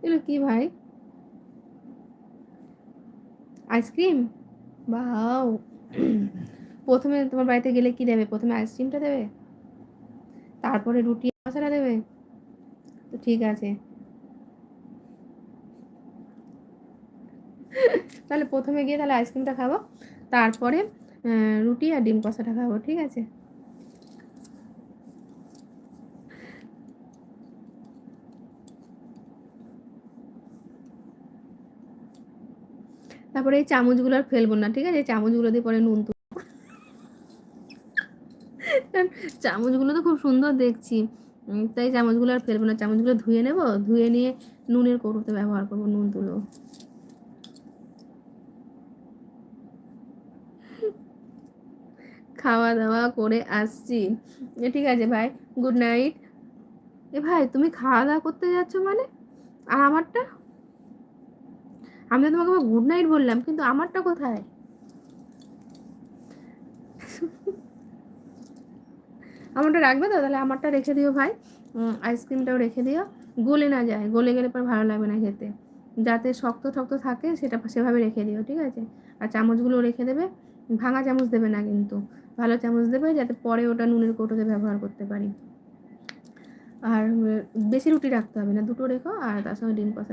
এগুলো কি ভাই? আইসক্রিম? বাও! প্রথমে তোমার বাড়িতে গেলে কি দেবে? প্রথমে আইসক্রিমটা দেবে, তারপরে রুটি মশলা দেবে? তো ঠিক আছে, তাহলে প্রথমে গিয়ে তাহলে আইসক্রিমটা খাবো, তারপরে রুটি আর ডিম কষাটা খাবো, ঠিক আছে? তারপরে এই চামচগুলো আর ফেলবো না, ঠিক আছে? এই চামচগুলো দিয়ে পরে নুন চামচগুলো তো খুব সুন্দর দেখছি, তাই চামচগুলো আর ফেলবো না, চামচগুলো ধুয়ে নেব, ধুয়ে নিয়ে নুনের কৌটোতে ব্যবহার করবো, নুন তুলো। খাওয়া দাওয়া করে আসছি, ঠিক আছে ভাই, গুড নাইট। এ ভাই, তুমি খাওয়া দাওয়া করতে যাচ্ছ মানে? আর আমারটা? আমি তো তোমাকে গুড নাইট বললাম, কিন্তু আমারটা কোথায়? আমারটা রাখবে তো? তাহলে আমারটা রেখে দিও ভাই, আইসক্রিমটাও রেখে দিও, গলে না যায়, গলে গেলে পর ভালো লাগবে না খেতে, যাতে শক্ত শক্ত থাকে সেটা সেভাবে রেখে দিও, ঠিক আছে? আর চামচগুলো রেখে দেবে, ভাঙা চামচ দেবে না কিন্তু, ভালো চামচ দেবে, যাতে পরে ওটা নুনের কৌটোতে ব্যবহার করতে পারি। আর বেশি রুটি রাখতে হবে না, দুটো রেখো, আর তার সঙ্গে ডিম কষা